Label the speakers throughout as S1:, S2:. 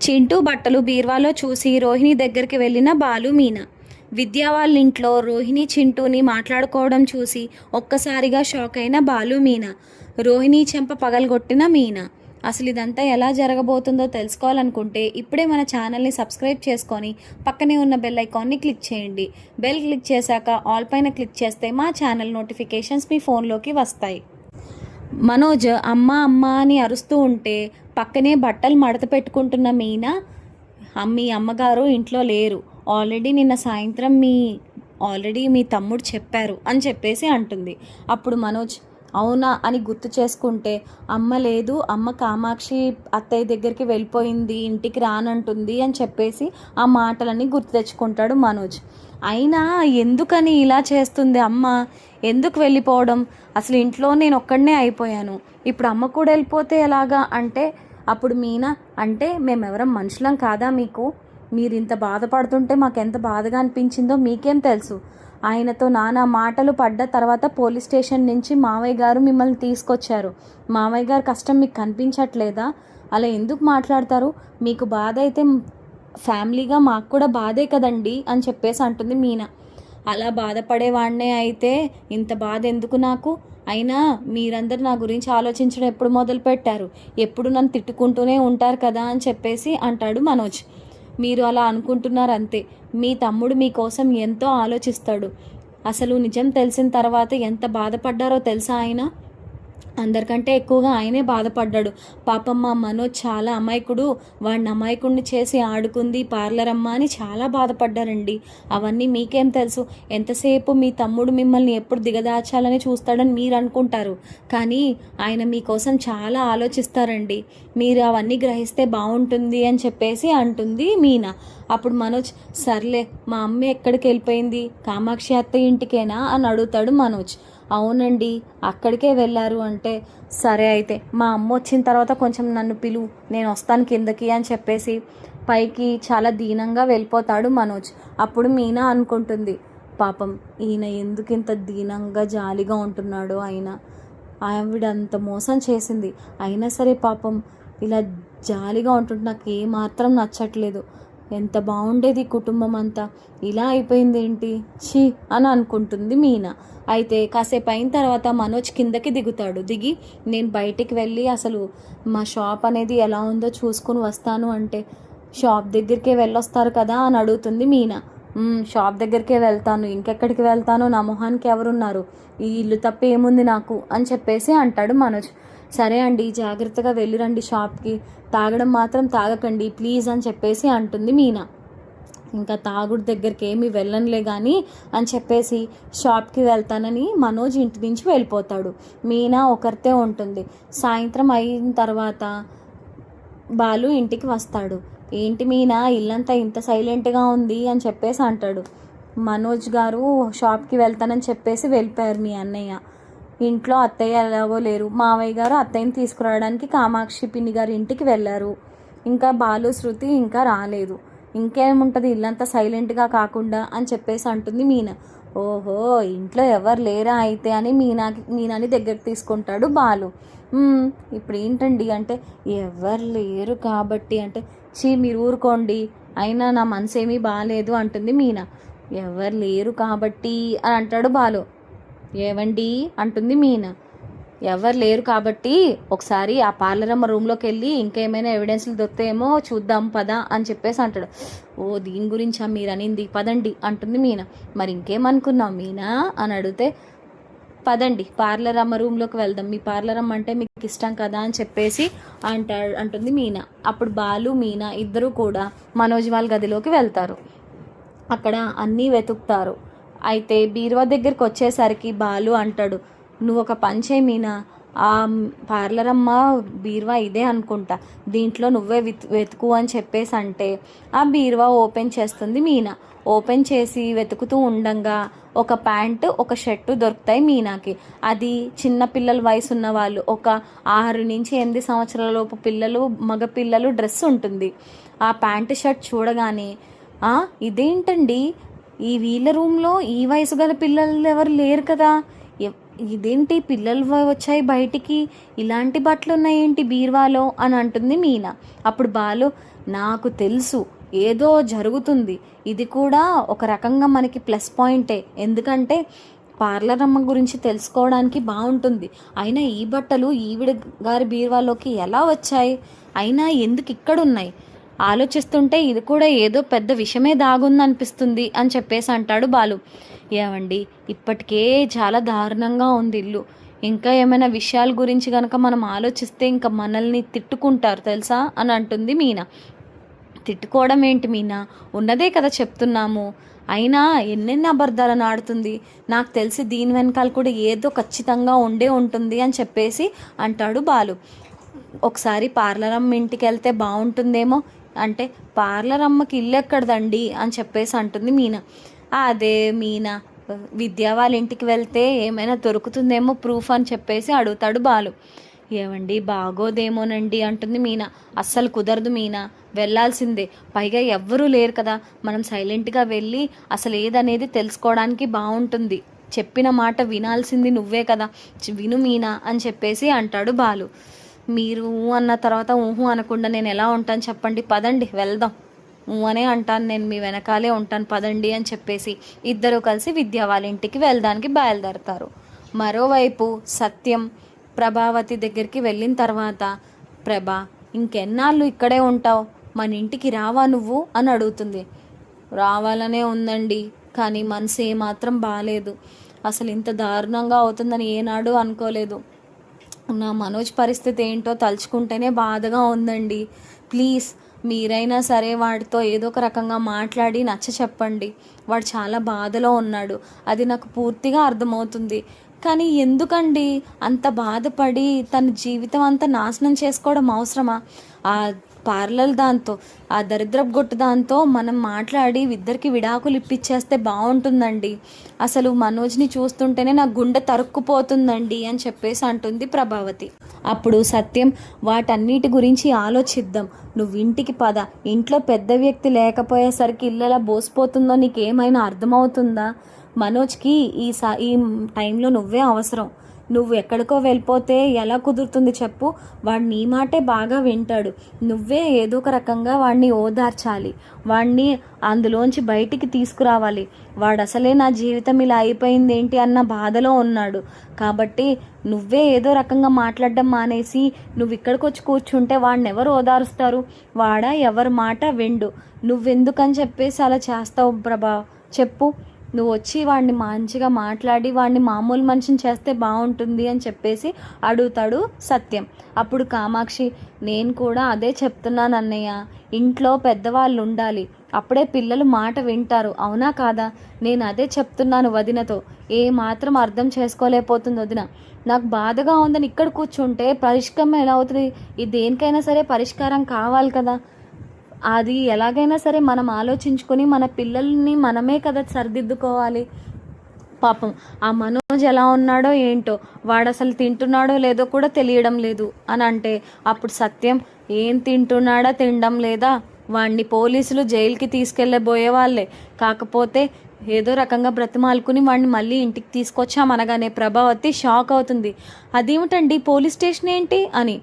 S1: చింటూ బట్టలు బీర్వాలో చూసి రోహిణి దగ్గరికి వెళ్ళిన బాలు మీనా. విద్యా వాళ్ళ ఇంట్లో రోహిణి చింటూని మాట్లాడుకోవడం చూసి ఒక్కసారిగా షాక్ అయిన బాలు మీనా. రోహిణి చెంప పగలగొట్టిన మీనా. అసలు ఇదంతా ఎలా జరగబోతుందో తెలుసుకోవాలనుకుంటే ఇప్పుడే మన ఛానల్ని సబ్స్క్రైబ్ చేసుకొని పక్కనే ఉన్న బెల్ ఐకాన్ని క్లిక్ చేయండి. బెల్ క్లిక్ చేశాక ఆల్ పైన క్లిక్ చేస్తే మా ఛానల్ నోటిఫికేషన్స్ మీ ఫోన్లోకి వస్తాయి. మనోజ్ అమ్మ అమ్మ అని అరుస్తూ ఉంటే పక్కనే బట్టలు మడత పెట్టుకుంటున్న మీనా, మీ అమ్మగారు ఇంట్లో లేరు, ఆల్రెడీ నిన్న సాయంత్రం మీ తమ్ముడు చెప్పారు అని చెప్పేసి అంటుంది. అప్పుడు మనోజ్ అవునా అని గుర్తు చేసుకుంటే అమ్మ లేదు, అమ్మ కామాక్షి అత్తయ్య దగ్గరికి వెళ్ళిపోయింది, ఇంటికి రానంటుంది అని చెప్పేసి ఆ మాటలన్నీ గుర్తు తెచ్చుకుంటాడు మనోజ్. అయినా ఎందుకని ఇలా చేస్తుంది అమ్మ, ఎందుకు వెళ్ళిపోవడం, అసలు ఇంట్లో నేను ఒక్కడనే అయిపోయాను, ఇప్పుడు అమ్మ కూడా వెళ్ళిపోతే ఎలాగా అంటే అప్పుడు మీనా అంటే మేమెవరం మనుషులం కాదా మీకు, మీరు ఇంత బాధపడుతుంటే మాకెంత బాధగా అనిపించిందో మీకేం తెలుసు, ఆయనతో నానా మాటలు పడ్డ తర్వాత పోలీస్ స్టేషన్ నుంచి మావయ్య గారు మిమ్మల్ని తీసుకొచ్చారు, మావయ్య గారు కష్టం మీకు కనిపించట్లేదా, అలా ఎందుకు మాట్లాడతారు, మీకు బాధ అయితే ఫ్యామిలీగా మాకు కూడా బాధే కదండి అని చెప్పేసి అంటుంది మీనా. అలా బాధపడేవాడినే అయితే ఇంత బాధ ఎందుకు నాకు, అయినా మీరందరూ నా గురించి ఆలోచించడం ఎప్పుడు మొదలు పెట్టారు, ఎప్పుడు నన్ను తిట్టుకుంటూనే ఉంటారు కదా అని చెప్పేసి అంటాడు మనోజ్. మీరు అలా అనుకుంటున్నారు అంతే, మీ తమ్ముడు మీకోసం ఎంతో ఆలోచిస్తాడు, అసలు నిజం తెలిసిన తర్వాత ఎంత బాధపడ్డారో తెలుసా ఆయన, అందరికంటే ఎక్కువగా ఆయనే బాధపడ్డాడు. పాపం మా మనోజ్ చాలా అమాయకుడు, వాడిని అమాయకుడిని చేసి ఆడుకుంది పార్లర్ అమ్మ అని చాలా బాధపడ్డారండి. అవన్నీ మీకేం తెలుసు, ఎంతసేపు మీ తమ్ముడు మిమ్మల్ని ఎప్పుడు దిగదార్చాలని చూస్తాడని మీరు అనుకుంటారు, కానీ ఆయన మీకోసం చాలా ఆలోచిస్తారండి, మీరు అవన్నీ గ్రహిస్తే బాగుంటుంది అని చెప్పేసి అంటుంది మీనా. అప్పుడు మనోజ్ సర్లే మా అమ్మ ఎక్కడికి వెళ్ళిపోయింది, కామాక్షి అత్తయ్య ఇంటికేనా అని అడుగుతాడు మనోజ్. అవునండి అక్కడికే వెళ్ళారు అంటే సరే అయితే మా అమ్మ వచ్చిన తర్వాత కొంచెం నన్ను పిలువు, నేను వస్తాను కిందకి అని చెప్పేసి పైకి చాలా దీనంగా వెళ్ళిపోతాడు మనోజ్. అప్పుడు మీనా అనుకుంటుంది పాపం ఈయన ఎందుకు ఇంత దీనంగా జాలిగా ఉంటున్నాడో, ఆవిడ అంత మోసం చేసింది అయినా సరే పాపం ఇలా జాలిగా ఉంటుంటే నాకు ఏమాత్రం నచ్చట్లేదు, ఎంత బాగుండేది కుటుంబం అంతా ఇలా అయిపోయింది ఏంటి ఛీ అని అనుకుంటుంది మీనా. అయితే కాసేపు అయిన తర్వాత మనోజ్ కిందకి దిగుతాడు. దిగి నేను బయటికి వెళ్ళి అసలు మా షాప్ అనేది ఎలా ఉందో చూసుకుని వస్తాను అంటే షాప్ దగ్గరికే వెళ్ళొస్తారు కదా అని అడుగుతుంది మీనా. షాప్ దగ్గరికే వెళ్తాను, ఇంకెక్కడికి వెళ్తాను, నా మొహానికి ఎవరున్నారు, ఈ ఇల్లు తప్ప ఏముంది నాకు అని చెప్పేసి అంటాడు మనోజ్. సరే అండి జాగ్రత్తగా వెళ్ళిరండి షాప్కి, తాగడం మాత్రం తాగకండి ప్లీజ్ అని చెప్పేసి అంటుంది మీనా. ఇంకా తాగుడు దగ్గరికి ఏమీ వెళ్ళనులే కానీ అని చెప్పేసి షాప్కి వెళ్తానని మనోజ్ ఇంటి నుంచి వెళ్ళిపోతాడు. మీనా ఒకరితే ఉంటుంది. సాయంత్రం అయిన తర్వాత బాలు ఇంటికి వస్తాడు. ఏంటి మీనా ఇల్లంతా ఇంత సైలెంట్గా ఉంది అని చెప్పేసి అంటాడు. మనోజ్ గారు షాప్కి వెళ్తానని చెప్పేసి వెళ్ళిపోయారు మీ అన్నయ్య, ఇంట్లో అత్తయ్య ఎలాగో లేరు, మావయ్య గారు అత్తయ్యని తీసుకురావడానికి కామాక్షి పిన్ని గారి ఇంటికి వెళ్ళారు, ఇంకా బాలు శృతి ఇంకా రాలేదు, ఇంకేముంటుంది ఇల్లంతా సైలెంట్గా అని చెప్పేసి అంటుంది మీనా. ఓహో ఇంట్లో ఎవరు లేరా అయితే అని మీనాని దగ్గరికి తీసుకుంటాడు బాలు. ఇప్పుడు ఏంటండి అంటే ఎవరు లేరు కాబట్టి అంటే మీరు ఊరుకోండి, అయినా నా మనసు ఏమీ బాగాలేదు అంటుంది మీనా. ఎవరు లేరు కాబట్టి అని అంటాడు బాలు. ఏవండి అంటుంది మీనా. ఎవరు లేరు కాబట్టి ఒకసారి ఆ పార్లరమ్మ రూమ్లోకి వెళ్ళి ఇంకేమైనా ఎవిడెన్స్లు దొరుకుతాయేమో చూద్దాం పదా అని చెప్పేసి అంటాడు. ఓ దీని గురించా మీరు అనింది, పదండి అంటుంది మీనా. మరి ఇంకేమనుకున్నావు మీనా అని అడిగితే పదండి పార్లర్ అమ్మ రూమ్లోకి వెళ్దాం, మీ పార్లర్ అమ్మ అంటే మీకు ఇష్టం కదా అని చెప్పేసి అంటుంది మీనా. అప్పుడు బాలు మీనా ఇద్దరు కూడా మనోజ్ వాళ్ళ గదిలోకి వెళ్తారు. అక్కడ అన్నీ వెతుకుతారు. అయితే బీరువా దగ్గరికి వచ్చేసరికి బాలు అంటాడు, నువ్వు ఒక పని చేయి మీనా, ఆ పార్లర్ అమ్మ బీరువా ఇదే అనుకుంటా, దీంట్లో నువ్వే వెతుకు అని చెప్పేసి అంటే ఆ బీరువా ఓపెన్ చేస్తుంది మీనా. ఓపెన్ చేసి వెతుకుతూ ఉండంగా ఒక ప్యాంటు ఒక షర్టు దొరుకుతాయి మీనాకి. అది చిన్న పిల్లల వయసు ఉన్న వాళ్ళు, ఒక 6 నుంచి 8 సంవత్సరాల లోపు పిల్లలు మగపిల్లలు డ్రెస్ ఉంటుంది. ఆ ప్యాంటు షర్ట్ చూడగానే ఇదేంటండి ఈ వీళ్ళ రూమ్లో ఈ వయసు గల పిల్లలు ఎవరు లేరు కదా, ఇదేంటి పిల్లలు వచ్చాయి బయటికి, ఇలాంటి బట్టలు ఉన్నాయేంటి బీరువాలో అని అంటుంది మీనా. అప్పుడు బాలు, నాకు తెలుసు ఏదో జరుగుతుంది, ఇది కూడా ఒక రకంగా మనకి ప్లస్ పాయింటే, ఎందుకంటే పార్లర్ అమ్మ గురించి తెలుసుకోవడానికి బాగుంటుంది. అయినా ఈ బట్టలు ఈవిడ గారి బీరువాలోకి ఎలా వచ్చాయి, అయినా ఎందుకు ఇక్కడ ఉన్నాయి, ఆలోచిస్తుంటే ఇది కూడా ఏదో పెద్ద విషయమే దాగుందనిపిస్తుంది అని చెప్పేసి అంటాడు బాలు. ఏమండి, ఇప్పటికే చాలా దారుణంగా ఉంది ఇల్లు, ఇంకా ఏమైనా విషయాల గురించి కనుక మనం ఆలోచిస్తే ఇంకా మనల్ని తిట్టుకుంటారు తెలుసా అని అంటుంది మీనా. తిట్టుకోవడం ఏంటి మీనా, ఉన్నదే కదా చెప్తున్నాము, అయినా ఎన్నెన్ని అబద్ధాలను ఆడుతుంది, నాకు తెలిసి దీని వెనకాల కూడా ఏదో ఖచ్చితంగా ఉండే ఉంటుంది అని చెప్పేసి అంటాడు బాలు. ఒకసారి పార్లర్ అమ్మ ఇంటికి వెళ్తే బాగుంటుందేమో అంటే, పార్లర్ అమ్మకి ఇల్లు ఎక్కడదండి అని చెప్పేసి అంటుంది మీనా. అదే మీనా, విద్యా వాళ్ళ ఇంటికి వెళ్తే ఏమైనా దొరుకుతుందేమో ప్రూఫ్ అని చెప్పేసి అడుగుతాడు బాలు. ఏమండి బాగోదేమోనండి అంటుంది మీనా. అస్సలు కుదరదు మీనా, వెళ్ళాల్సిందే, పైగా ఎవ్వరూ లేరు కదా, మనం సైలెంట్గా వెళ్ళి అసలు ఏదనేది తెలుసుకోవడానికి బాగుంటుంది, చెప్పిన మాట వినాల్సింది నువ్వే కదా, విను మీనా అని చెప్పేసి అంటాడు బాలు. మీరు అన్న తర్వాత ఊహు అనకుండా నేను ఎలా ఉంటాను చెప్పండి, పదండి వెళ్దాం, అనే అంటాను, నేను మీ వెనకాలే ఉంటాను పదండి అని చెప్పేసి ఇద్దరు కలిసి విద్యా వాళ్ళ ఇంటికి వెళ్ళడానికి బయలుదేరతారు. మరోవైపు సత్యం ప్రభావతి దగ్గరికి వెళ్ళిన తర్వాత, ప్రభా ఇంకెన్నాళ్ళు ఇక్కడే ఉంటావు, మన ఇంటికి రావా నువ్వు అని అడుగుతుంది. రావాలనే ఉందండి, కానీ మనసు ఏమాత్రం బాగాలేదు, అసలు ఇంత దారుణంగా అవుతుందని ఏనాడు అనుకోలేదు, నా మనోజ్ పరిస్థితి ఏంటో తలుచుకుంటేనే బాధగా ఉందండి, ప్లీజ్ మీరైనా సరే వాడితో ఏదో ఒక రకంగా మాట్లాడి నచ్చ చెప్పండి, వాడు చాలా బాధలో ఉన్నాడు, అది నాకు పూర్తిగా అర్థమవుతుంది, కానీ ఎందుకండి అంత బాధపడి తన జీవితం అంతా నాశనం చేసుకోవడం అవసరమా, ఆ పార్లర్ దాంతో, ఆ దరిద్రపు గొట్టు దాంతో మనం మాట్లాడి ఇద్దరికి విడాకులు ఇప్పించేస్తే బాగుంటుందండి, అసలు మనోజ్ని చూస్తుంటేనే నా గుండె తరుక్కుపోతుందండి అని చెప్పేసి అంటుంది ప్రభావతి. అప్పుడు సత్యం, వాటన్నిటి గురించి ఆలోచిద్దాం, నువ్వు ఇంటికి పద, ఇంట్లో పెద్ద వ్యక్తి లేకపోయేసరికి ఇల్లు ఎలా బోసిపోతుందో నీకేమైనా అర్థమవుతుందా, మనోజ్కి ఈ టైంలో నువ్వే అవసరం, నువ్వు ఎక్కడికో వెళ్ళిపోతే ఎలా కుదురుతుంది చెప్పు, వాడు నీ మాటే బాగా వింటాడు, నువ్వే ఏదో ఒక రకంగా వాడిని ఓదార్చాలి, వాడిని అందులోంచి బయటికి తీసుకురావాలి, వాడు అసలే నా జీవితం ఇలా అయిపోయింది ఏంటి అన్న బాధలో ఉన్నాడు, కాబట్టి నువ్వే ఏదో రకంగా మాట్లాడడం మానేసి నువ్వు ఇక్కడికి వచ్చి కూర్చుంటే వాడిని ఎవరు ఓదారుస్తారు, వాడా ఎవరి మాట విండు, నువ్వెందుకని చెప్పేసి అలా చేస్తావు ప్రభా చెప్పు, నువ్వు వచ్చి వాడిని మంచిగా మాట్లాడి వాడిని మామూలు మనిషిని చేస్తే బాగుంటుంది అని చెప్పేసి అడుగుతాడు సత్యం. అప్పుడు కామాక్షి, నేను కూడా అదే చెప్తున్నాను అన్నయ్య, ఇంట్లో పెద్దవాళ్ళు ఉండాలి, అప్పుడే పిల్లలు మాట వింటారు, అవునా కాదా, నేను అదే చెప్తున్నాను వదినతో, ఏ మాత్రం అర్థం చేసుకోలేకపోతుంది వదిన, నాకు బాధగా ఉందని ఇక్కడ కూర్చుంటే పరిష్కారం ఎలా అవుతుంది, ఇది దేనికైనా సరే పరిష్కారం కావాలి కదా, అది ఎలాగైనా సరే మనం ఆలోచించుకొని మన పిల్లల్ని మనమే కదా సరిదిద్దుకోవాలి, పాపం ఆ మనోజ్ ఎలా ఉన్నాడో ఏంటో, వాడు అసలు తింటున్నాడో లేదో కూడా తెలియడం లేదు అని అంటే, అప్పుడు సత్యం, ఏం తింటున్నాడా తినడం లేదా, వాడిని పోలీసులు జైలుకి తీసుకెళ్ళబోయే వాళ్ళే, కాకపోతే ఏదో రకంగా బ్రతిమాలుకుని వాడిని మళ్ళీ ఇంటికి తీసుకొచ్చామనగానే ప్రభావతి షాక్ అవుతుంది. అదేమిటండి పోలీస్ స్టేషన్ ఏంటి అని.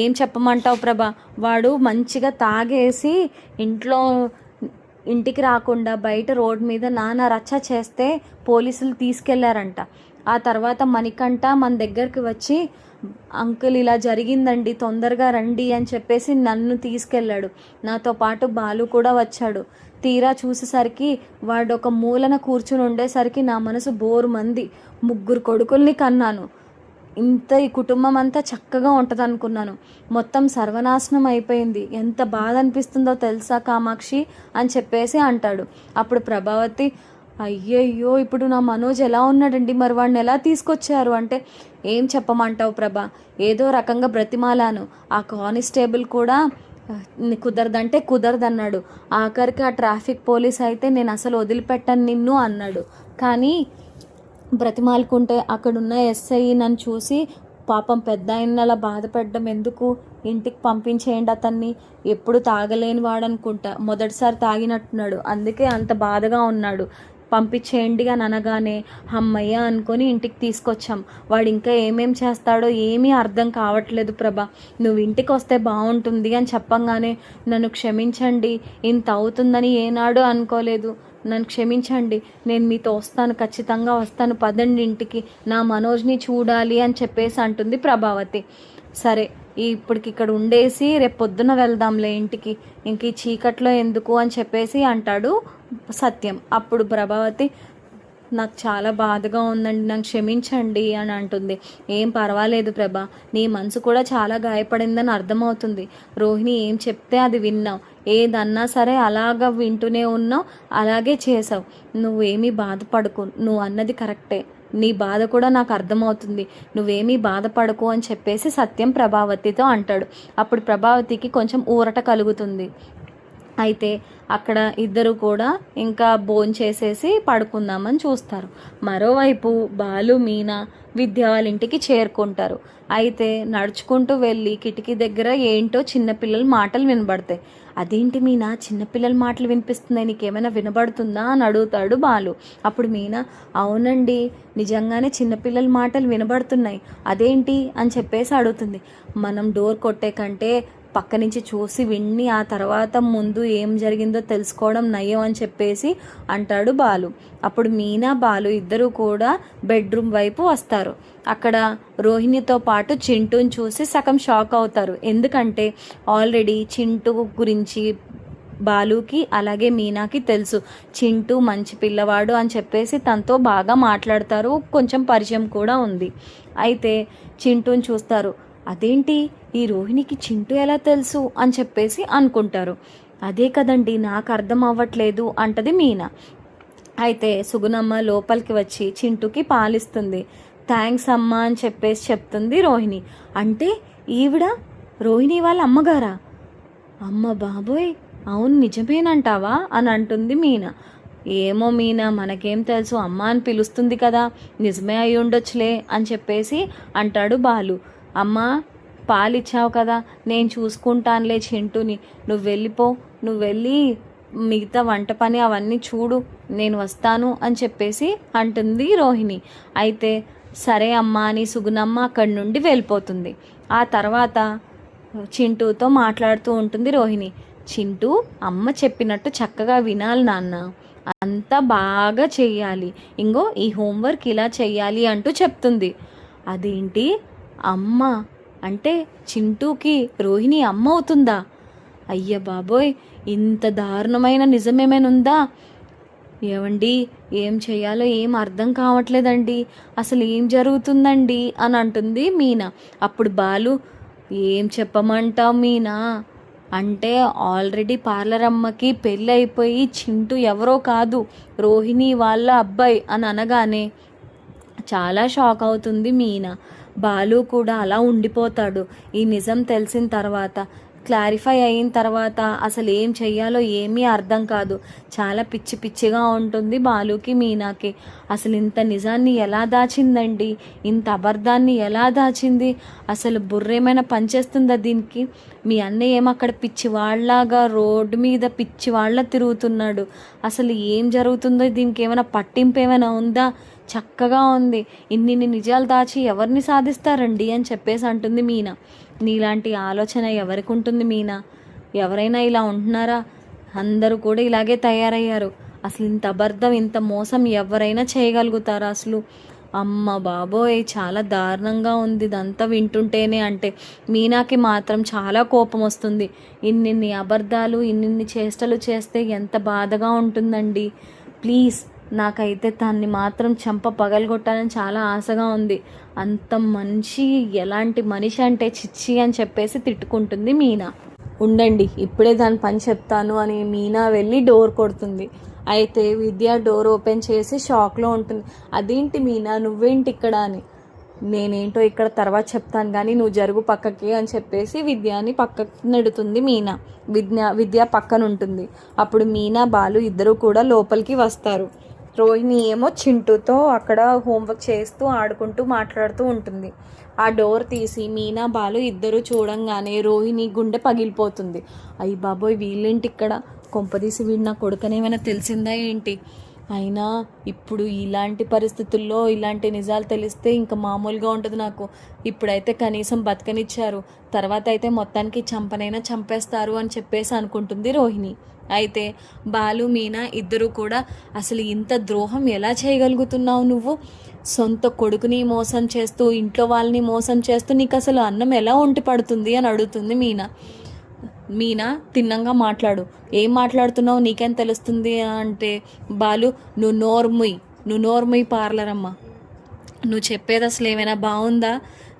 S1: ఏం చెప్పమంటావు ప్రభా, వాడు మంచిగా తాగేసి ఇంటికి రాకుండా బయట రోడ్ మీద నానా రచ్చ చేస్తే పోలీసులు తీసుకెళ్లారంట. ఆ తర్వాత మణికంఠ మన దగ్గరికి వచ్చి, అంకుల్ ఇలా జరిగిందండి తొందరగా రండి అని చెప్పేసి నన్ను తీసుకెళ్ళాడు, నాతో పాటు బాలు కూడా వచ్చాడు, తీరా చూసేసరికి వాడు ఒక మూలన కూర్చుని ఉండేసరికి నా మనసు బోరు మంది, 3 కొడుకుల్ని కన్నాను, ఈ కుటుంబం అంతా చక్కగా ఉంటుంది అనుకున్నాను, మొత్తం సర్వనాశనం అయిపోయింది, ఎంత బాధ అనిపిస్తుందో తెలుసా కామాక్షి అని చెప్పేసి అంటాడు. అప్పుడు ప్రభావతి, అయ్యయ్యో ఇప్పుడు నా మనోజ్ ఎలా ఉన్నాడండి, మరి వాడిని ఎలా తీసుకొచ్చారు అంటే, ఏం చెప్పమంటావు ప్రభా, ఏదో రకంగా బ్రతిమాలాను, ఆ కానిస్టేబుల్ కూడా కుదరదంటే కుదరదన్నాడు, ఆఖరికి ఆ ట్రాఫిక్ పోలీస్ అయితే నేను అసలు వదిలిపెట్టను నిన్ను అన్నాడు, కానీ బ్రతిమాలుకుంటే అక్కడున్న ఎస్ఐ నన్ను చూసి, పాపం పెద్ద ఆయన అలా బాధపడడం ఎందుకు, ఇంటికి పంపించేయండి అతన్ని, ఎప్పుడు తాగలేని వాడు అనుకుంటా, మొదటిసారి తాగినట్టున్నాడు అందుకే అంత బాధగా ఉన్నాడు, పంపించేయండి అని అనగానే అమ్మయ్య అనుకొని ఇంటికి తీసుకొచ్చాం. వాడు ఇంకా ఏమేం చేస్తాడో ఏమీ అర్థం కావట్లేదు ప్రభా, నువ్వు ఇంటికి వస్తే బాగుంటుంది అని చెప్పంగానే నన్ను క్షమించండి, ఇంత అవుతుందని ఏనాడు అనుకోలేదు, నన్ను క్షమించండి, నేను మీతో వస్తాను, ఖచ్చితంగా వస్తాను, పదండి ఇంటికి, నా మనోజ్ని చూడాలి అని చెప్పేసి అంటుంది ప్రభావతి. సరే ఇప్పటికి ఇక్కడ ఉండేసి రేపు పొద్దున వెళ్దాంలే ఇంటికి, ఇంక ఈ చీకట్లో ఎందుకు అని చెప్పేసి అంటాడు సత్యం. అప్పుడు ప్రభావతి నాకు చాలా బాధగా ఉందండి, నాకు క్షమించండి అని అంటుంది. ఏం పర్వాలేదు ప్రభా, నీ మనసు కూడా చాలా గాయపడిందని అర్థమవుతుంది. రోహిణి ఏం చెప్తే అది విన్నావు, ఏదన్నా సరే అలాగా వింటూనే ఉన్నావు, అలాగే చేసావు, నువ్వేమీ బాధపడకు, నువ్వు అన్నది కరెక్టే, నీ బాధ కూడా నాకు అర్థమవుతుంది, నువ్వేమీ బాధపడకు అని చెప్పేసి సత్యం ప్రభావతితో అంటాడు. అప్పుడు ప్రభావతికి కొంచెం ఊరట కలుగుతుంది. అయితే అక్కడ ఇద్దరు కూడా ఇంకా భోంచేసేసి పడుకుందామని చూస్తారు. మరోవైపు బాలు మీనా విద్య వాళ్ళ ఇంటికి చేరుకుంటారు. అయితే నడుచుకుంటూ వెళ్ళి కిటికీ దగ్గర ఏంటో చిన్నపిల్లల మాటలు వినబడతాయి. అదేంటి మీనా, చిన్నపిల్లల మాటలు వినిపిస్తున్నాయి, నీకేమైనా వినబడుతుందా అని అడుగుతాడు బాలు. అప్పుడు మీనా అవునండి, నిజంగానే చిన్నపిల్లల మాటలు వినబడుతున్నాయి, అదేంటి అని చెప్పేసి అడుగుతుంది. మనం డోర్ కొట్టే కంటే పక్క నుంచి చూసి విన్ని ఆ తర్వాత ముందు ఏం జరిగిందో తెలుసుకోవడం నయం అని చెప్పేసి అంటాడు బాలు. అప్పుడు మీనా బాలు ఇద్దరు కూడా బెడ్రూమ్ వైపు వస్తారు. అక్కడ రోహిణితో పాటు చింటూని చూసి సగం షాక్ అవుతారు. ఎందుకంటే ఆల్రెడీ చింటూ గురించి బాలుకి అలాగే మీనాకి తెలుసు, చింటూ మంచి పిల్లవాడు అని చెప్పేసి తనతో బాగా మాట్లాడతారు, కొంచెం పరిచయం కూడా ఉంది. అయితే చింటూని చూస్తారు. అదేంటి ఈ రోహిణికి చింటూ ఎలా తెలుసు అని చెప్పేసి అనుకుంటారు. అదే కదండి నాకు అర్థం అవ్వట్లేదు అంటది మీనా. అయితే సుగుణమ్మ లోపలికి వచ్చి చింటూకి పాలిస్తుంది. థ్యాంక్స్ అమ్మా అని చెప్పేసి చెప్తుంది రోహిణి. అంటే ఈవిడ రోహిణి వాళ్ళ అమ్మగారా? అమ్మ బాబోయ్, అవును నిజమేనంటావా అని అంటుంది మీనా. ఏమో మీనా, మనకేం తెలుసు, అమ్మ అని పిలుస్తుంది కదా, నిజమే అయి ఉండొచ్చులే అని చెప్పేసి అంటాడు బాలు. అమ్మా పాలిచ్చావు కదా, నేను చూసుకుంటానులే చింటూని, నువ్వు వెళ్ళిపో, నువ్వు వెళ్ళి మిగతా వంట పని అవన్నీ చూడు, నేను వస్తాను అని చెప్పేసి అంటుంది రోహిణి. అయితే సరే అమ్మా అని సుగుణమ్మ అక్కడి నుండి వెళ్ళిపోతుంది. ఆ తర్వాత చింటూతో మాట్లాడుతూ ఉంటుంది రోహిణి. చింటూ, అమ్మ చెప్పినట్టు చక్కగా వినాలి నాన్న, అంతా బాగా చెయ్యాలి, ఇంగో ఈ హోంవర్క్ ఇలా చెయ్యాలి అంటూ చెప్తుంది. అదేంటి అమ్మ అంటే చింటూకి రోహిణి అమ్మ అవుతుందా? అయ్య బాబోయ్, ఇంత దారుణమైన నిజమేమైనా ఉందా? ఏమండి, ఏం చేయాలో ఏం అర్థం కావట్లేదండి, అసలు ఏం జరుగుతుందండి అని అంటుంది మీనా. అప్పుడు బాలు, ఏం చెప్పమంటావు మీనా, అంటే ఆల్రెడీ పార్లర్ అమ్మకి పెళ్ళి అయిపోయి చింటూ ఎవరో కాదు రోహిణి వాళ్ళ అబ్బాయి అని అనగానే చాలా షాక్ అవుతుంది మీనా. బాలు కూడా అలా ఉండిపోతాడు. ఈ నిజం తెలిసిన తర్వాత, క్లారిఫై అయిన తర్వాత అసలు ఏం చెయ్యాలో ఏమీ అర్థం కాదు. చాలా పిచ్చి పిచ్చిగా ఉంటుంది బాలుకి మీనాకి. అసలు ఇంత నిజాన్ని ఎలా దాచిందండి, ఇంత అబద్ధాన్ని ఎలా దాచింది, అసలు బుర్రేమైనా పనిచేస్తుందా దీనికి? మీ అన్నయ్య ఏమో అక్కడ పిచ్చివాళ్లాగా రోడ్డు మీద పిచ్చివాళ్లా తిరుగుతున్నాడు, అసలు ఏం జరుగుతుందో దీనికి ఏమైనా పట్టింపు ఏమైనా ఉందా? చక్కగా ఉంది, ఇన్ని నిజాలు దాచి ఎవరిని సాధిస్తారండి అని చెప్పేసి అంటుంది మీనా. నీలాంటి ఆలోచన ఎవరికి ఉంటుంది మీనా? ఎవరైనా ఇలా ఉంటున్నారా? అందరూ కూడా ఇలాగే తయారయ్యారు. అసలు ఇంత అబద్ధం, ఇంత మోసం ఎవరైనా చేయగలుగుతారా అసలు? అమ్మ బాబోయ్, చాలా దారుణంగా ఉంది ఇదంతా వింటుంటేనే. అంటే మీనాకి మాత్రం చాలా కోపం వస్తుంది. ఇన్నిన్ని అబద్ధాలు, ఇన్నిన్ని చేష్టలు చేస్తే ఎంత బాధగా ఉంటుందండి. ప్లీజ్ నాకైతే దాన్ని మాత్రం చెంప పగలగొట్టాలని చాలా ఆశగా ఉంది. అంత మనిషి, ఎలాంటి మనిషి అంటే చిచ్చి అని చెప్పేసి తిట్టుకుంటుంది మీనా. ఉండండి ఇప్పుడే దాని పని చెప్తాను అని మీనా వెళ్ళి డోర్ కొడుతుంది. అయితే విద్య డోర్ ఓపెన్ చేసి షాక్లో ఉంటుంది. అదేంటి మీనా, నువ్వేంటి ఇక్కడ అని. నేనేంటో ఇక్కడ తర్వాత చెప్తాను కానీ నువ్వు జరుగు పక్కకి అని చెప్పేసి విద్యాని పక్కకి నెడుతుంది మీనా. విద్య పక్కన ఉంటుంది. అప్పుడు మీనా బాలు ఇద్దరు కూడా లోపలికి వస్తారు. రోహిణి ఏమో చింటూతో అక్కడ హోంవర్క్ చేస్తూ ఆడుకుంటూ మాట్లాడుతూ ఉంటుంది. ఆ డోర్ తీసి మీనా బాలు ఇద్దరు చూడంగానే రోహిణి గుండె పగిలిపోతుంది. అయ్యి బాబోయ్, వీళ్ళేంటి ఇక్కడ, కొంపదీసి వీడు నా కొడుకనేమైనా తెలిసిందా ఏంటి?
S2: అయినా ఇప్పుడు ఇలాంటి పరిస్థితుల్లో ఇలాంటి నిజాలు తెలిస్తే ఇంకా మామూలుగా ఉంటుంది నాకు. ఇప్పుడైతే కనీసం బతకనిచ్చారు, తర్వాత అయితే మొత్తానికి చంపనైనా చంపేస్తారు అని చెప్పేసి అనుకుంటుంది రోహిణి. అయితే బాలు మీనా ఇద్దరు కూడా అసలు ఇంత ద్రోహం ఎలా చేయగలుగుతున్నావు నువ్వు? సొంత కొడుకుని మోసం చేస్తూ ఇంట్లో వాళ్ళని మోసం చేస్తూ నీకు అసలు అన్నం ఎలా ఒంటి పడుతుంది అని అడుగుతుంది మీనా. మీనా తిన్నంగా మాట్లాడు, ఏం మాట్లాడుతున్నావు నీకేం తెలుస్తుంది అంటే, బాలు నువ్వు నోర్ముయ్ పార్లర్ అమ్మ, నువ్వు చెప్పేది అసలు ఏమైనా బాగుందా?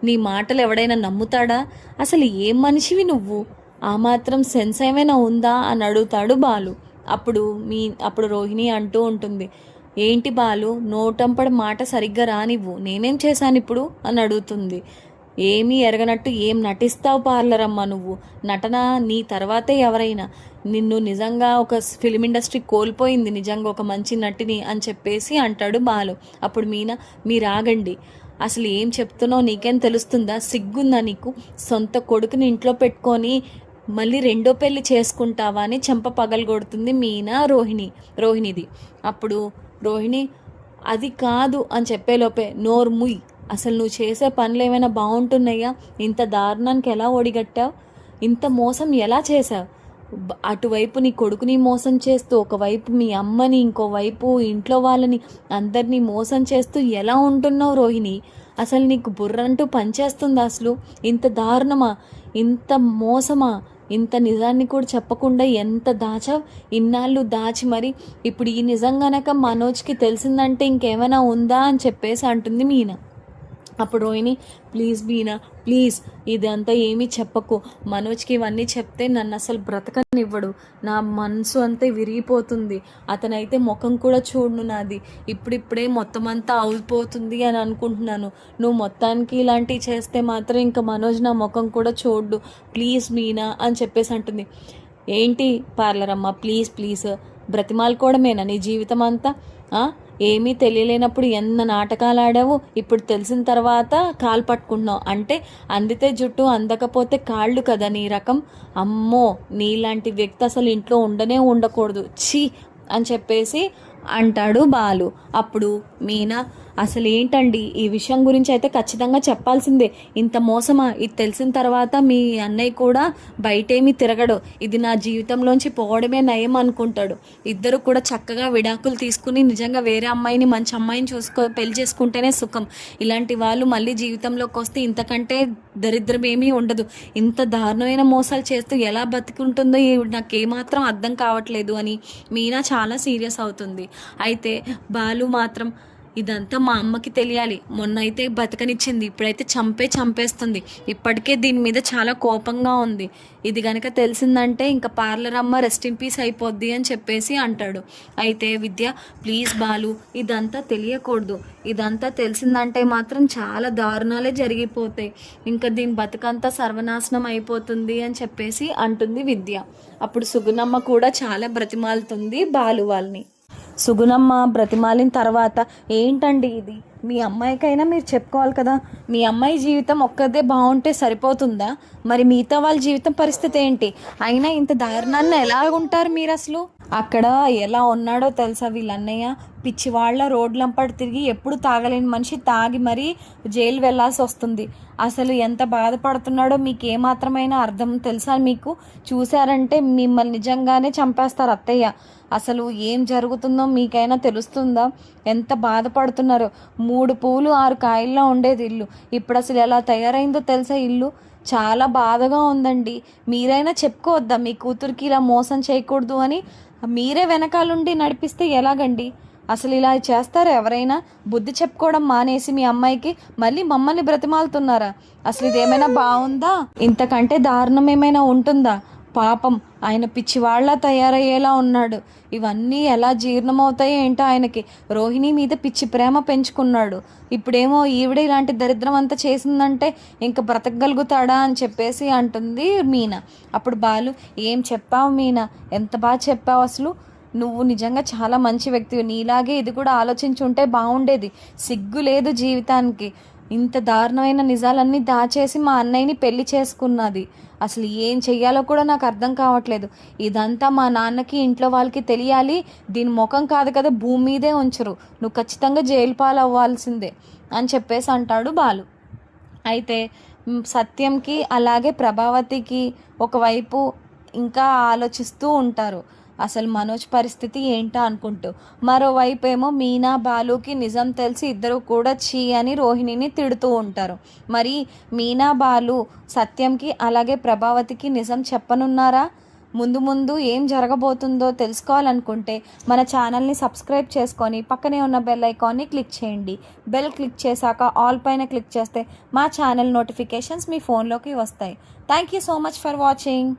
S2: నీ మాటలు ఎవడైనా నమ్ముతాడా? అసలు ఏం మనిషివి నువ్వు? ఆ మాత్రం సెన్స్ ఏమైనా ఉందా అని అడుగుతాడు బాలు. అప్పుడు రోహిణి అంటూ ఉంటుంది, ఏంటి బాలు నోటంపడి మాట సరిగ్గా రానివ్వు, నేనేం చేశాను ఇప్పుడు అని అడుగుతుంది. ఏమీ ఎరగనట్టు ఏం నటిస్తావు పార్లర్ అమ్మ నువ్వు? నటన నీ తర్వాతే ఎవరైనా. నిన్ను నిజంగా ఒక ఫిల్మ్ ఇండస్ట్రీ కోల్పోయింది నిజంగా ఒక మంచి నటిని అని చెప్పేసి అంటాడు బాలు. అప్పుడు మీనా, మీరు ఆగండి, అసలు ఏం చెప్తున్నావు నీకేం తెలుస్తుందా? సిగ్గుందా నీకు? సొంత కొడుకుని ఇంట్లో పెట్టుకొని మళ్ళీ రెండో పెళ్లి చేసుకుంటావా అని చెంప పగలగొడుతుంది మీనా రోహిణిది. అప్పుడు రోహిణి అది కాదు అని చెప్పేలోపే, నోరు ముయ్, అసలు నువ్వు చేసే పనులు ఏమైనా బాగుంటున్నాయా? ఇంత దారుణానికి ఎలా ఒడిగట్టావు? ఇంత మోసం ఎలా చేశావు? అటువైపు నీ కొడుకుని మోసం చేస్తూ, ఒకవైపు మీ అమ్మని, ఇంకోవైపు ఇంట్లో వాళ్ళని అందరినీ మోసం చేస్తూ ఎలా ఉంటున్నావు రోహిణి? అసలు నీకు బుర్రంటూ పనిచేస్తుందా? అసలు ఇంత దారుణమా, ఇంత మోసమా? ఇంత నిజాన్ని కూడా చెప్పకుండా ఎంత దాచావు? ఇన్నాళ్ళు దాచి మరి ఇప్పుడు ఈ నిజం గనక మనోజ్కి తెలిసిందంటే ఇంకేమైనా ఉందా అని చెప్పేసి అంటుంది మీనా. అప్పుడు రోహిణి, ప్లీజ్ మీనా ప్లీజ్, ఇదంతా ఏమీ చెప్పకు. మనోజ్కి ఇవన్నీ చెప్తే నన్ను అసలు బ్రతకనివ్వడు, నా మనసు అంతా విరిగిపోతుంది, అతనైతే ముఖం కూడా చూడను నాది, ఇప్పుడిప్పుడే మొత్తం అంతా అయిపోతుంది అని అనుకుంటున్నాను. నువ్వు మొత్తానికి ఇలాంటివి చేస్తే మాత్రం ఇంకా మనోజ్ నా ముఖం కూడా చూడు, ప్లీజ్ మీనా అని చెప్పేసి అంటుంది. ఏంటి పార్లర్ అమ్మ, ప్లీజ్ బ్రతిమాలుకోవడమేనా నీ జీవితం అంతా? ఏమీ తెలియలేనప్పుడు ఎన్న నాటకాలు ఆడావు, ఇప్పుడు తెలిసిన తర్వాత కాలు పట్టుకుంటున్నావు అంటే అందితే జుట్టు అందకపోతే కాళ్ళు కదా నీ రకం? అమ్మో, నీలాంటి వ్యక్తి అసలు ఇంట్లో ఉండకూడదు, ఛీ అని చెప్పేసి అంటాడు బాలు. అప్పుడు మీనా, అసలు ఏంటండి ఈ విషయం గురించి అయితే ఖచ్చితంగా చెప్పాల్సిందే, ఇంత మోసమా? ఇది తెలిసిన తర్వాత మీ అన్నయ్య కూడా బయటేమీ తిరగడు, ఇది నా జీవితంలోంచి పోవడమే నయం అనుకుంటాడు. ఇద్దరు కూడా చక్కగా విడాకులు తీసుకుని నిజంగా వేరే అమ్మాయిని, మంచి అమ్మాయిని పెళ్లి చేసుకుంటేనే సుఖం. ఇలాంటి వాళ్ళు మళ్ళీ జీవితంలోకి వస్తే ఇంతకంటే దరిద్రం ఏమీ ఉండదు. ఇంత దారుణమైన మోసాలు చేస్తూ ఎలా బతుకుంటుందో నాకు ఏమాత్రం అర్థం కావట్లేదు అని మీనా చాలా సీరియస్ అవుతుంది. అయితే బాలు మాత్రం, ఇదంతా మా అమ్మకి తెలియాలి, మొన్న అయితే బతకనిచ్చింది, ఇప్పుడైతే చంపేస్తుంది, ఇప్పటికే దీని మీద చాలా కోపంగా ఉంది, ఇది గనక తెలిసిందంటే ఇంకా పార్లర్ అమ్మ రెస్ట్ ఇన్ పీస్ అయిపోద్ది అని చెప్పేసి అంటాడు. అయితే విద్య, ప్లీజ్ బాలు, ఇదంతా తెలియకూడదు, ఇదంతా తెలిసిందంటే మాత్రం చాలా దారుణాలే జరిగిపోతాయి, ఇంకా దీని బతుకంతా సర్వనాశనం అయిపోతుంది అని చెప్పేసి అంటుంది విద్య. అప్పుడు సుగుణమ్మ కూడా చాలా బ్రతిమాలుతుంది బాలు వాళ్ళని. సుగుణమ్మ బ్రతిమాలిన తర్వాత, ఏంటండి ఇది, మీ అమ్మాయికైనా మీరు చెప్పుకోవాలి కదా, మీ అమ్మాయి జీవితం ఒక్కదే బాగుంటే సరిపోతుందా? మరి మిగతా వాళ్ళ జీవితం పరిస్థితి ఏంటి? అయినా ఇంత దారుణాన్ని ఎలా ఉంటారు మీరు? అసలు అక్కడ ఎలా ఉన్నాడో తెలుసా వీళ్ళన్నయ్య? పిచ్చివాళ్ళ రోడ్లంపడి తిరిగి ఎప్పుడు తాగలేని మనిషి తాగి మరీ జైలు వెళ్ళాల్సి వస్తుంది. అసలు ఎంత బాధపడుతున్నాడో మీకు ఏమాత్రమైనా అర్థం తెలుసా? మీకు చూశారంటే మిమ్మల్ని నిజంగానే చంపేస్తారు అత్తయ్య. అసలు ఏం జరుగుతుందో మీకైనా తెలుస్తుందా? ఎంత బాధపడుతున్నారో. 3 పూలు 6 కాయల్లో ఉండేది ఇల్లు, ఇప్పుడు అసలు ఎలా తయారైందో తెలుసా ఇల్లు? చాలా బాధగా ఉందండి. మీరైనా చెప్పుకోవద్దా మీ కూతురికి ఇలా మోసం చేయకూడదు అని? మీరే వెనకాలండి నడిపిస్తే ఎలాగండి? అసలు ఇలా చేస్తారా ఎవరైనా? బుద్ధి చెప్పుకోవడం మానేసి మీ అమ్మాయికి మళ్ళీ మమ్మల్ని బ్రతిమాలుతున్నారా? అసలు ఇదేమైనా బాగుందా? ఇంతకంటే దారుణం ఏమైనా ఉంటుందా? పాపం ఆయన పిచ్చివాళ్ళ తయారయ్యేలా ఉన్నాడు. ఇవన్నీ ఎలా జీర్ణమవుతాయో ఏంటో ఆయనకి. రోహిణి మీద పిచ్చి ప్రేమ పెంచుకున్నాడు, ఇప్పుడేమో ఈవిడ ఇలాంటి దరిద్రం అంతా చేసిందంటే ఇంక బ్రతకగలుగుతాడా అని చెప్పేసి అంటుంది మీనా. అప్పుడు బాలు, ఏం చెప్పావు మీనా, ఎంత బాగా చెప్పావు, అసలు నువ్వు నిజంగా చాలా మంచి వ్యక్తివి, నీలాగే ఇది కూడా ఆలోచించుంటే బాగుండేది. సిగ్గు లేదు జీవితానికి, ఇంత దారుణమైన నిజాలన్నీ దాచేసి మా అన్నయ్యని పెళ్లి చేసుకున్నది, అసలు ఏం చెయ్యాలో కూడా నాకు అర్థం కావట్లేదు. ఇదంతా మా నాన్నకి ఇంట్లో వాళ్ళకి తెలియాలి. దీని ముఖం కాదు కదా భూమి మీదే ఉంచరు, నువ్వు ఖచ్చితంగా జైలు పాలు అవ్వాల్సిందే అని చెప్పేసి అంటాడు బాలు. అయితే సత్యంకి అలాగే ప్రభావతికి ఒకవైపు ఇంకా ఆలోచిస్తూ ఉంటారు అసలు మనోజ్ పరిస్థితి ఏంటో అనుకుంటూ. మరోవైపు ఏమో మీనా బాలుకి నిజం తెలిసి ఇద్దరు కూడా చీ అని రోహిణిని తిడుతూ ఉంటారు. మరి మీనా బాలు సత్యంకి అలాగే ప్రభావతికి నిజం చెప్పనున్నారా? ముందు ముందు ఏం జరగబోతుందో తెలుసుకోవాలనుకుంటే మన ఛానల్ని సబ్స్క్రైబ్ చేసుకొని పక్కనే ఉన్న బెల్ ఐకాన్ని క్లిక్ చేయండి. బెల్ క్లిక్ చేశాక ఆల్ పైన క్లిక్ చేస్తే మా ఛానల్ నోటిఫికేషన్స్ మీ ఫోన్లోకి వస్తాయి. Thank you so much for watching.